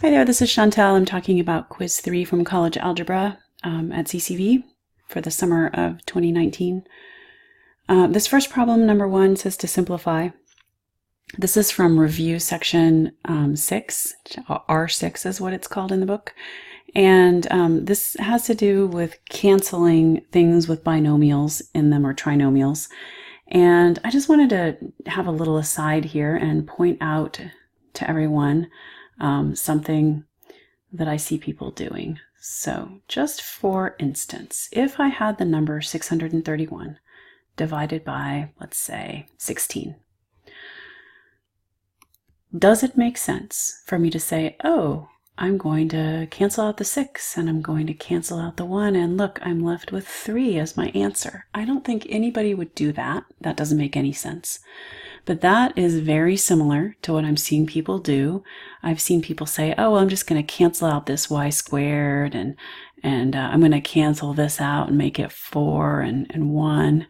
Hi there, this is Chantel. I'm talking about Quiz 3 from College Algebra at CCV for the summer of 2019. This first problem, number 1, says to simplify. This is from review section 6, R6 is what it's called in the book. And this has to do with canceling things with binomials in them or trinomials. And I just wanted to have a little aside here and point out to everyone something that I see people doing. So just for instance, if I had the number 631 divided by, let's say, 16, does it make sense for me to say, oh, I'm going to cancel out the 6 and I'm going to cancel out the 1 and look, I'm left with 3 as my answer? I don't think anybody would do that. That doesn't make any sense. But that is very similar to what I'm seeing people do. I've seen people say, oh, well, I'm just going to cancel out this y squared and I'm going to cancel this out and make it 4 and 1.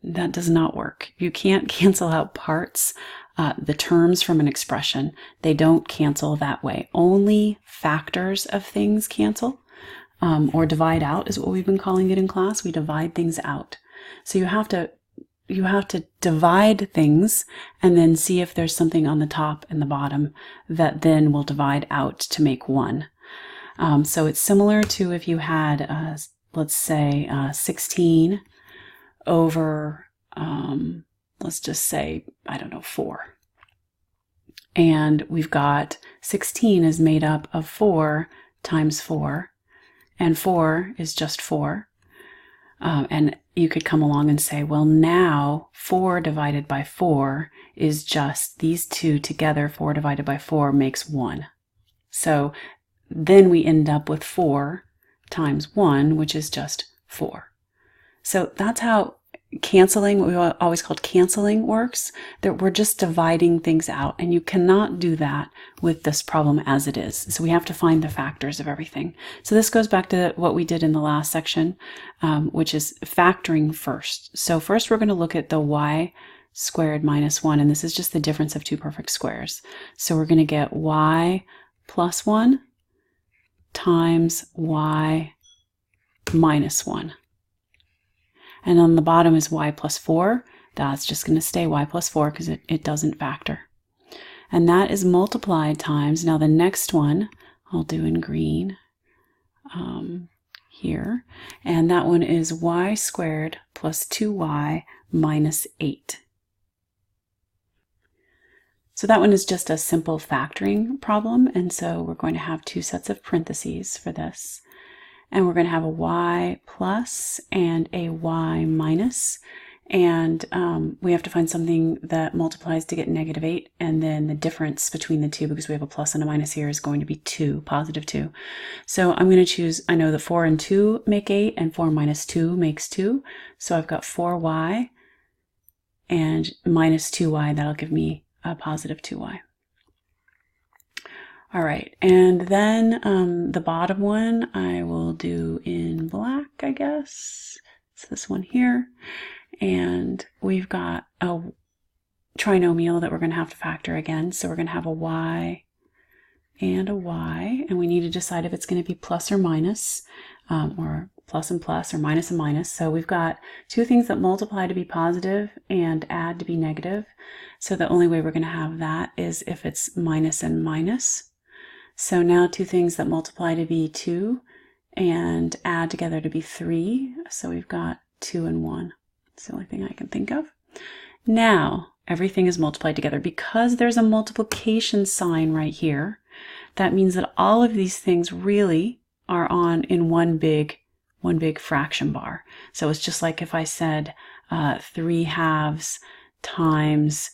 That does not work. You can't cancel out parts, the terms from an expression. They don't cancel that way. Only factors of things cancel, or divide out is what we've been calling it in class. We divide things out. So you have to divide things and then see if there's something on the top and the bottom that then will divide out to make 1. So it's similar to if you had, let's say, 16 over, let's just say, I don't know, 4. And we've got 16 is made up of 4 times 4, and 4 is just 4. And you could come along and say, well, now 4 divided by 4 is just these two together. 4 divided by 4 makes 1. So then we end up with 4 times 1, which is just 4. So that's how canceling, what we always called canceling, works. That we're just dividing things out, and you cannot do that with this problem as it is. So we have to find the factors of everything. So this goes back to what we did in the last section, which is factoring first. So first we're going to look at the y squared minus 1, and this is just the difference of two perfect squares. So we're going to get y plus 1 times y minus 1. And on the bottom is y plus 4. That's just going to stay y plus 4 because it doesn't factor. And that is multiplied times, now the next one I'll do in green here. And that one is y squared plus 2y minus 8. So that one is just a simple factoring problem. And so we're going to have two sets of parentheses for this. And we're going to have a y plus and a y minus. And we have to find something that multiplies to get negative 8. And then the difference between the two, because we have a plus and a minus here, is going to be 2, positive 2. So I'm going to choose, I know that 4 and 2 make 8, and 4 minus 2 makes 2. So I've got 4y and minus 2y. That'll give me a positive 2y. All right, and then the bottom one I will do in black, I guess. It's this one here. And we've got a trinomial that we're going to have to factor again. So we're going to have a y and a y, and we need to decide if it's going to be plus or minus, or plus and plus, or minus and minus. So we've got two things that multiply to be positive and add to be negative. So the only way we're going to have that is if it's minus and minus. So now two things that multiply to be 2 and add together to be 3. So we've got 2 and 1. It's the only thing I can think of. Now everything is multiplied together. Because there's a multiplication sign right here, that means that all of these things really are on in one big fraction bar. So it's just like if I said 3 halves times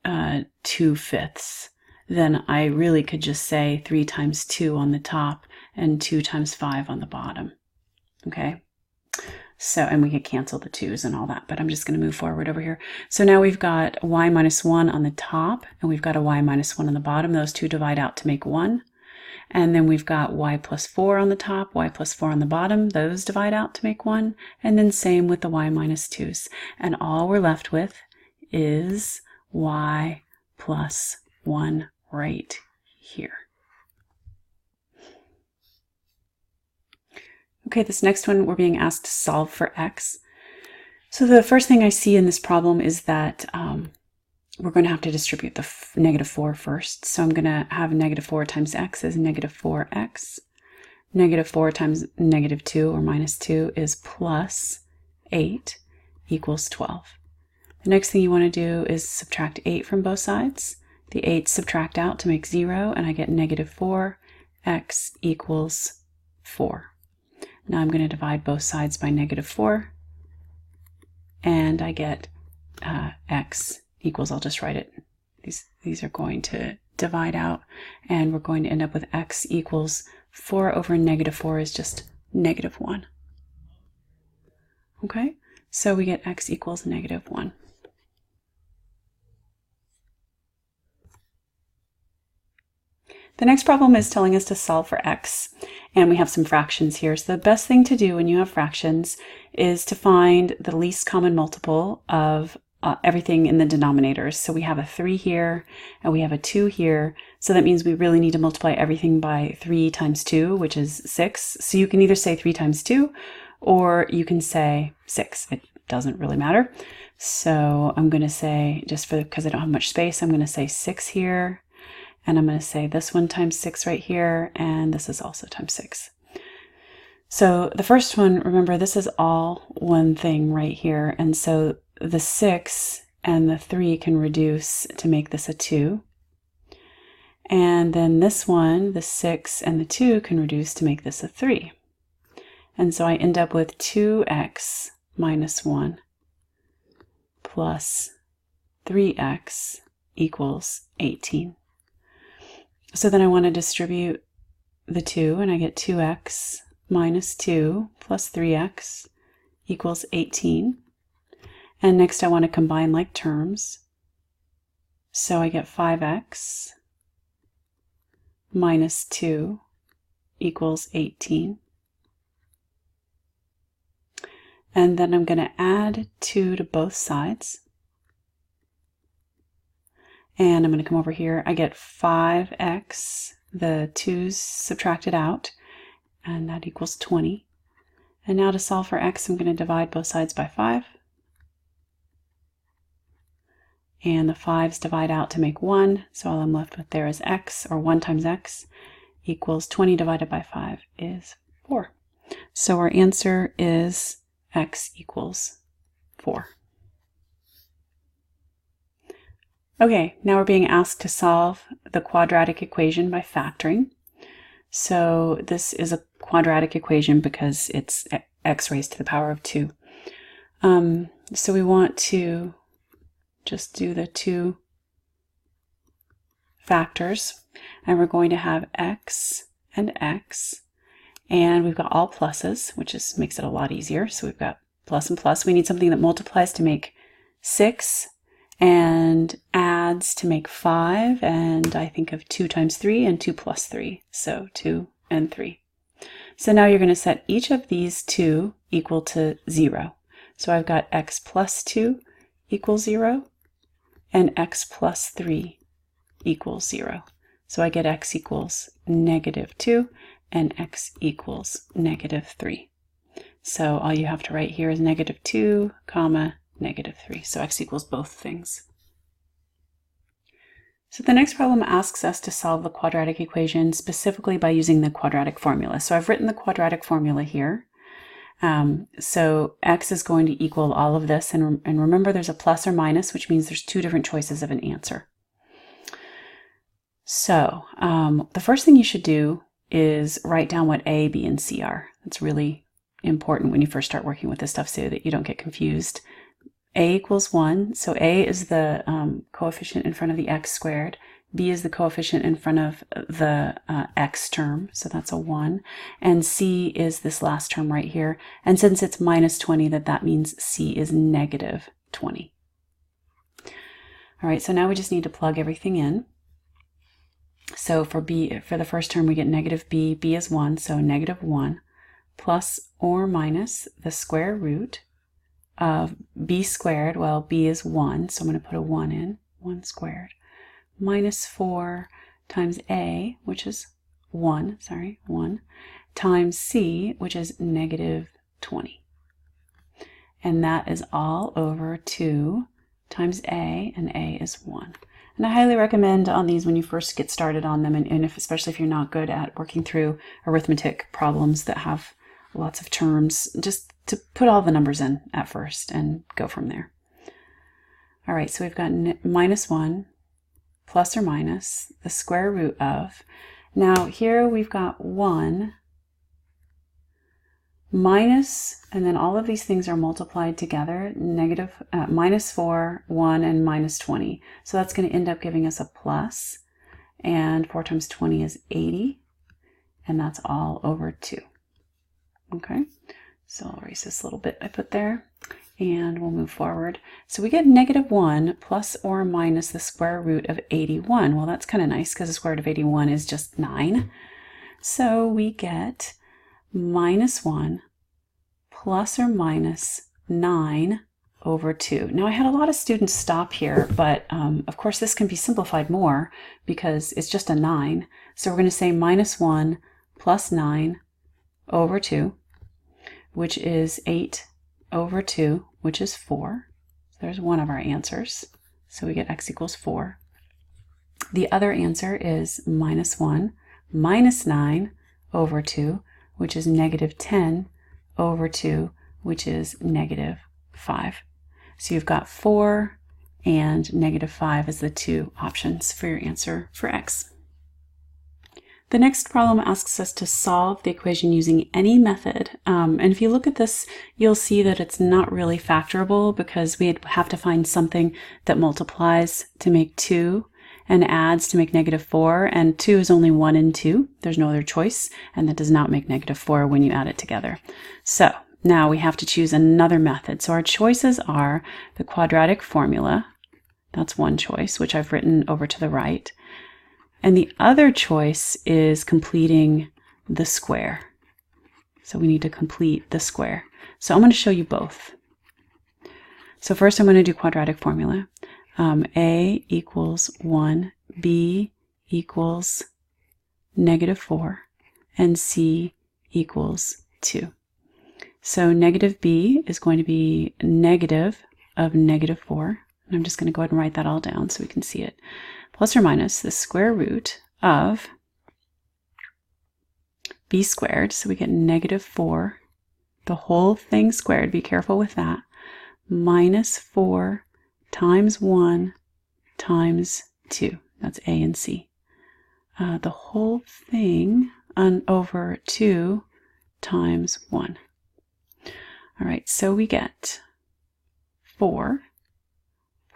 2 fifths. Then I really could just say 3 times 2 on the top and 2 times 5 on the bottom. Okay? So, and we could cancel the 2's and all that, but I'm just going to move forward over here. So now we've got y minus 1 on the top, and we've got a y minus 1 on the bottom. Those two divide out to make 1. And then we've got y plus 4 on the top, y plus 4 on the bottom. Those divide out to make 1. And then same with the y minus 2's. And all we're left with is y plus 1 right here. Okay, this next one we're being asked to solve for x. So the first thing I see in this problem is that we're going to have to distribute the -4 first. So I'm going to have -4 times x is -4x. -4 times -2 or -2 is plus 8 equals 12. The next thing you want to do is subtract 8 from both sides. The 8 subtract out to make 0, and I get -4x equals 4. Now I'm going to divide both sides by -4, and I get x equals, I'll just write it, these are going to divide out, and we're going to end up with x equals 4 over -4 is just -1. Okay, so we get x equals -1. The next problem is telling us to solve for x, and we have some fractions here. So the best thing to do when you have fractions is to find the least common multiple of everything in the denominators. So we have a 3 here, and we have a 2 here. So that means we really need to multiply everything by 3 times 2, which is 6. So you can either say 3 times 2, or you can say 6. It doesn't really matter. So I'm going to say, just because I don't have much space, I'm going to say 6 here. And I'm going to say this one times 6 right here, and this is also times 6. So the first one, remember, this is all one thing right here. And so the 6 and the 3 can reduce to make this a 2. And then this one, the 6 and the 2 can reduce to make this a 3. And so I end up with 2x minus 1 plus 3x equals 18. So then I want to distribute the 2, and I get 2x minus 2 plus 3x equals 18. And next I want to combine like terms. So I get 5x minus 2 equals 18. And then I'm going to add 2 to both sides. And I'm going to come over here. I get 5x, the 2's subtracted out, and that equals 20. And now to solve for x, I'm going to divide both sides by 5. And the 5's divide out to make 1, so all I'm left with there is x, or 1 times x, equals 20 divided by 5 is 4. So our answer is x equals 4. Okay, now we're being asked to solve the quadratic equation by factoring. So this is a quadratic equation because it's x raised to the power of 2. So we want to just do the 2 factors, and we're going to have x, and we've got all pluses, which makes it a lot easier. So we've got plus and plus. We need something that multiplies to make 6, and adds to make 5, and I think of 2 times 3 and 2 plus 3, so 2 and 3. So now you're going to set each of these 2 equal to 0. So I've got x plus 2 equals 0, and x plus 3 equals 0. So I get x equals -2, and x equals -3. So all you have to write here is -2, comma, -3. So x equals both things. So the next problem asks us to solve the quadratic equation specifically by using the quadratic formula. So I've written the quadratic formula here. So x is going to equal all of this. And remember, there's a plus or minus, which means there's 2 different choices of an answer. So the first thing you should do is write down what A, B, and C are. That's really important when you first start working with this stuff so that you don't get confused. A equals 1, so A is the coefficient in front of the x squared. B is the coefficient in front of the x term, so that's a 1. And C is this last term right here. And since it's -20, that means C is -20. All right, so now we just need to plug everything in. So for B, for the first term, we get -b. B is 1, so -1 plus or minus the square root of b squared. Well, b is 1, so I'm going to put a 1 in, 1 squared, minus 4 times a, which is 1, times c, which is negative 20. And that is all over 2 times a, and a is 1. And I highly recommend on these when you first get started on them, and especially if you're not good at working through arithmetic problems that have lots of terms, just to put all the numbers in at first and go from there. All right, so we've got minus 1 plus or minus the square root of. Now here we've got 1 minus, and then all of these things are multiplied together, minus 4, 1, and minus 20. So that's going to end up giving us a plus, and 4 times 20 is 80, and that's all over 2. Okay, so I'll erase this little bit I put there, and we'll move forward. So we get negative 1 plus or minus the square root of 81. Well, that's kind of nice because the square root of 81 is just 9. So we get minus 1 plus or minus 9 over 2. Now I had a lot of students stop here, but of course this can be simplified more because it's just a 9. So we're going to say minus 1 plus 9 over 2, which is 8 over 2, which is 4. So there's one of our answers. So we get x equals 4. The other answer is minus 1 minus 9 over 2, which is negative 10 over 2, which is negative 5. So you've got 4 and negative 5 as the two options for your answer for x. The next problem asks us to solve the equation using any method. And if you look at this, you'll see that it's not really factorable because we have to find something that multiplies to make 2 and adds to make negative 4, and 2 is only 1 and 2. There's no other choice, and that does not make negative 4 when you add it together. So now we have to choose another method. So our choices are the quadratic formula. That's one choice, which I've written over to the right. And the other choice is completing the square. So we need to complete the square. So I'm going to show you both. So first I'm going to do quadratic formula. A equals 1, B equals negative 4, and C equals 2. So negative B is going to be negative of negative 4. And I'm just going to go ahead and write that all down so we can see it. Plus or minus the square root of B squared. So we get negative 4, the whole thing squared, be careful with that, minus 4 times 1 times 2. That's A and C. The whole thing over 2 times 1. All right, so we get 4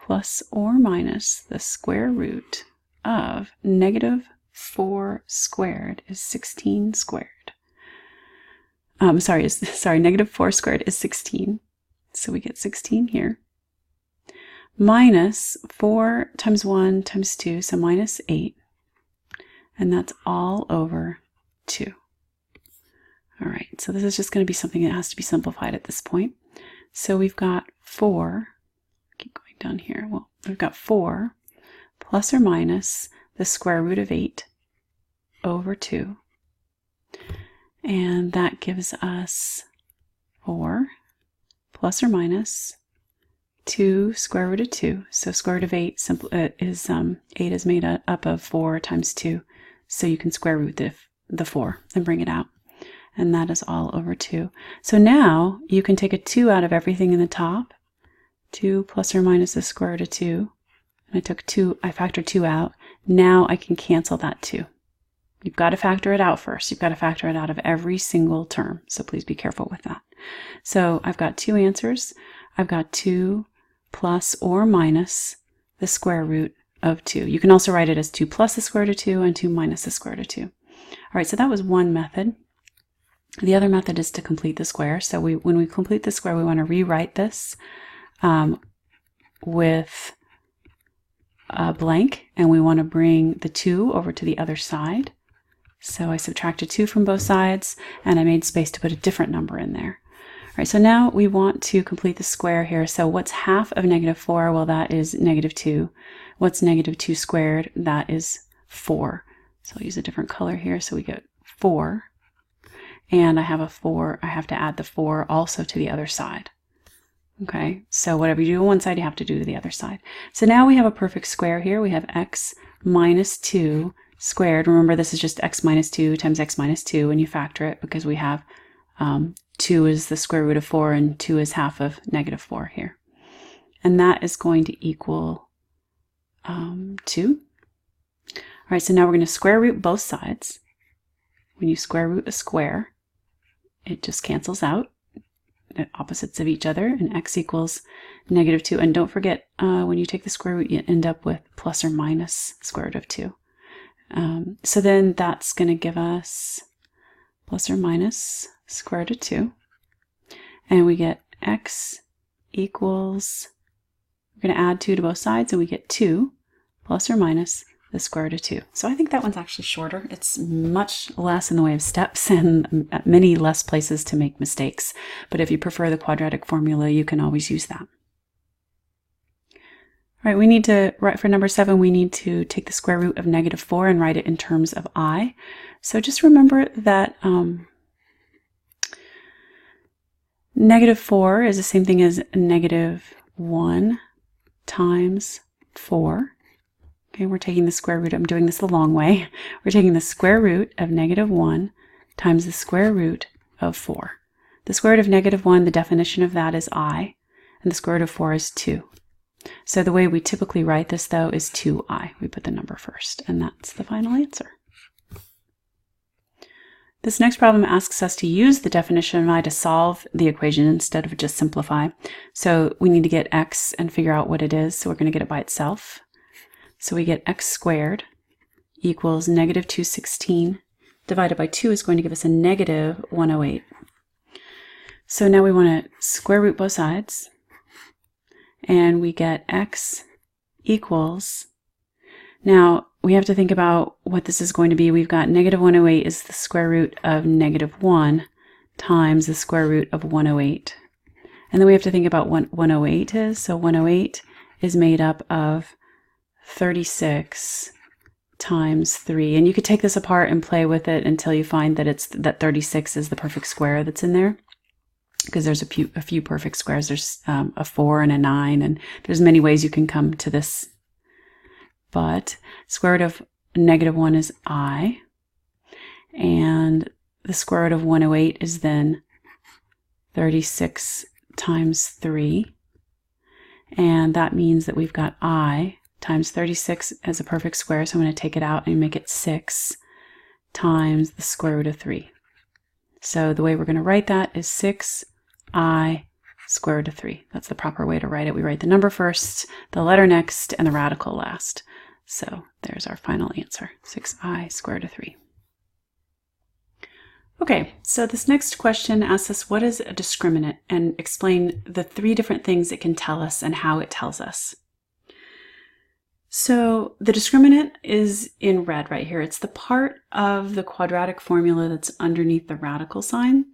plus or minus the square root of negative 4 squared is 16 squared. Negative 4 squared is 16. So we get 16 here. Minus 4 times 1 times 2, so minus 8. And that's all over 2. All right, so this is just going to be something that has to be simplified at this point. So we've got 4, keep going down here. Well, we've got 4 plus or minus the square root of 8 over 2. And that gives us 4 plus or minus 2 square root of 2. So square root of 8 is 8 is made up of 4 times 2. So you can square root the 4 and bring it out. And that is all over 2. So now you can take a 2 out of everything in the top. 2 plus or minus the square root of 2. And I factored 2 out. Now I can cancel that 2. You've got to factor it out first. You've got to factor it out of every single term. So please be careful with that. So I've got 2 answers. I've got 2 plus or minus the square root of 2. You can also write it as 2 plus the square root of 2 and 2 minus the square root of 2. All right, so that was one method. The other method is to complete the square. So when we complete the square, we want to rewrite this with a blank, and we want to bring the 2 over to the other side. So I subtracted 2 from both sides, and I made space to put a different number in there. All right, so now we want to complete the square here. So what's half of negative 4? Well, that is negative 2. What's negative 2 squared? That is 4. So I'll use a different color here. So we get 4. and I have a 4. I have to add the 4 also to the other side. Okay, so whatever you do on one side, you have to do to the other side. So now we have a perfect square here. We have x minus 2 squared. Remember, this is just x minus 2 times x minus 2, and you factor it because we have 2 is the square root of 4, and 2 is half of negative 4 here. And that is going to equal 2. All right, so now we're going to square root both sides. When you square root a square, it just cancels out at opposites of each other, and x equals negative 2. And don't forget, when you take the square root, you end up with plus or minus square root of 2. So then that's going to give us plus or minus square root of 2. And we get x equals, we're going to add 2 to both sides, and we get 2 plus or minus the square root of 2. So I think that one's actually shorter. It's much less in the way of steps and many less places to make mistakes. But if you prefer the quadratic formula, you can always use that. All right, we need to, write for number 7, we need to take the square root of negative 4 and write it in terms of I. So just remember that negative 4 is the same thing as negative 1 times 4. Okay, we're taking the square root. I'm doing this the long way. We're taking the square root of negative 1 times the square root of 4. The square root of negative 1, the definition of that is I, and the square root of 4 is 2. So the way we typically write this, though, is 2i. We put the number first, and that's the final answer. This next problem asks us to use the definition of I to solve the equation instead of just simplify. So we need to get x and figure out what it is, so we're going to get it by itself. So we get x squared equals negative 216 divided by 2 is going to give us a negative 108. So now we want to square root both sides, and we get x equals, now we have to think about what this is going to be. We've got negative 108 is the square root of negative 1 times the square root of 108. And then we have to think about what 108 is. So 108 is made up of 36 times 3. And you could take this apart and play with it until you find that that 36 is the perfect square that's in there. Because there's a few perfect squares. There's a 4 and a 9, and there's many ways you can come to this. But square root of negative 1 is I, and the square root of 108 is then 36 times 3. And that means that we've got I times 36 as a perfect square, so I'm going to take it out and make it 6 times the square root of 3. So the way we're going to write that is 6i square root of 3. That's the proper way to write it. We write the number first, the letter next, and the radical last. So there's our final answer, 6i square root of 3. Okay, so this next question asks us what is a discriminant, and explain the 3 different things it can tell us and how it tells us. So the discriminant is in red right here. It's the part of the quadratic formula that's underneath the radical sign.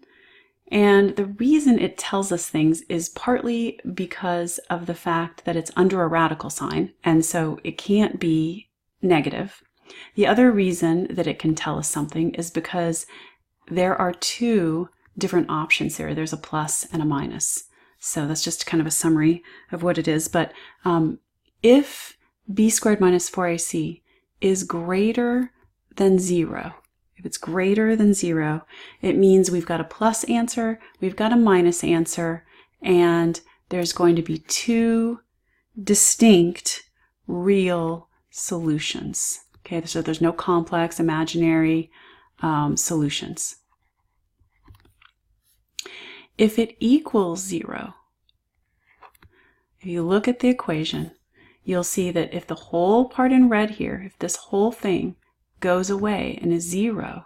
And the reason it tells us things is partly because of the fact that it's under a radical sign, and so it can't be negative. The other reason that it can tell us something is because there are 2 different options here. There's a plus and a minus. So that's just kind of a summary of what it is. But if b squared minus 4ac is greater than 0, if it's greater than 0, it means we've got a plus answer, we've got a minus answer, and there's going to be 2 distinct real solutions. Okay, so there's no complex, imaginary solutions. If it equals 0, if you look at the equation, you'll see that if the whole part in red here, if this whole thing goes away and is 0,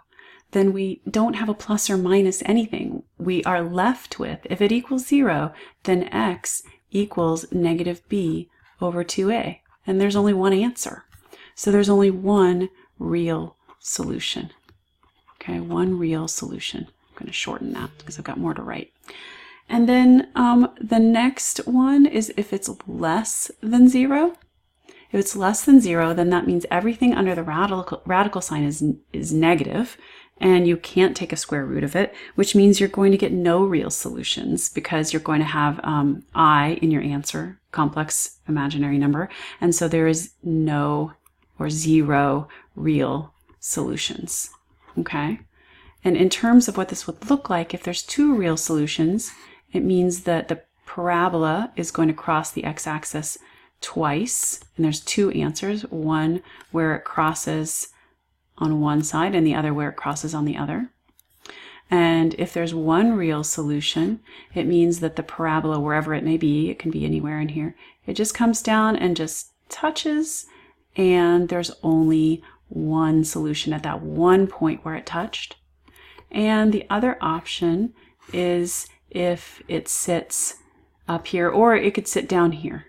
then we don't have a plus or minus anything. We are left with, if it equals 0, then x equals negative b over 2a. And there's only one answer. So there's only one real solution. Okay, one real solution. I'm going to shorten that because I've got more to write. And then the next one is if it's less than 0. If it's less than 0, then that means everything under the radical sign is negative. and you can't take a square root of it, which means you're going to get no real solutions because you're going to have I in your answer, complex imaginary number, and so there is no or zero real solutions, okay? And in terms of what this would look like, if there's two real solutions, it means that the parabola is going to cross the x-axis twice, and there's two answers, one where it crosses on one side and the other where it crosses on the other. And if there's one real solution, it means that the parabola, wherever it may be, it can be anywhere in here, it just comes down and just touches, and there's only one solution at that one point where it touched. And the other option is if it sits up here, or it could sit down here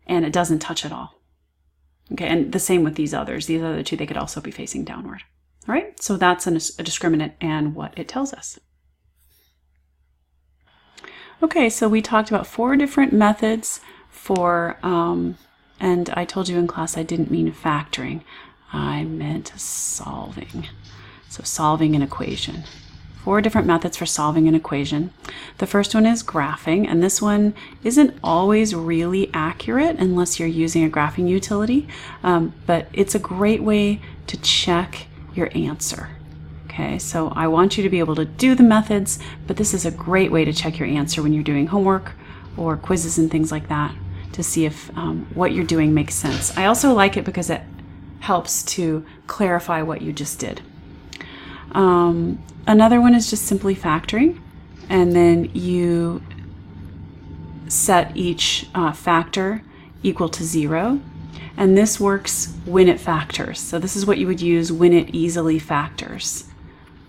and it doesn't touch at all. Okay, and the same with these others. These other two, they could also be facing downward. All right, so that's a discriminant and what it tells us. Okay, so we talked about 4 different methods for, and I told you in class I didn't mean factoring. I meant solving. So solving an equation. 4 different methods for solving an equation. The first one is graphing, and this one isn't always really accurate unless you're using a graphing utility, but it's a great way to check your answer. Okay, so I want you to be able to do the methods, but this is a great way to check your answer when you're doing homework or quizzes and things like that, to see if what you're doing makes sense. I also like it because it helps to clarify what you just did. Another one is just simply factoring, and then you set each factor equal to 0, and this works when it factors. So this is what you would use when it easily factors.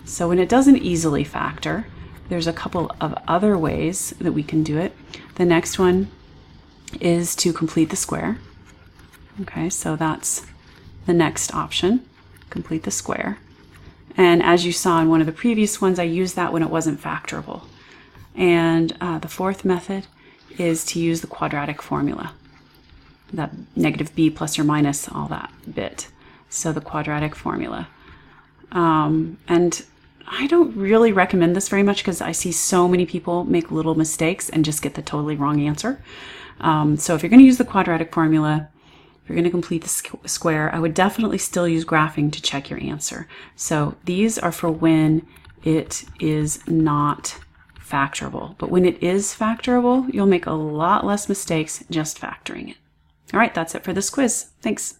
So when it doesn't easily factor, there's a couple of other ways that we can do it. The next one is to complete the square. Okay, so that's the next option, complete the square. And as you saw in one of the previous ones, I used that when it wasn't factorable. And the fourth method is to use the quadratic formula, that negative b plus or minus all that bit. So the quadratic formula. And I don't really recommend this very much because I see so many people make little mistakes and just get the totally wrong answer. So if you're going to use the quadratic formula, if you're going to complete the square, I would definitely still use graphing to check your answer. So these are for when it is not factorable. But when it is factorable, you'll make a lot less mistakes just factoring it. All right, that's it for this quiz. Thanks.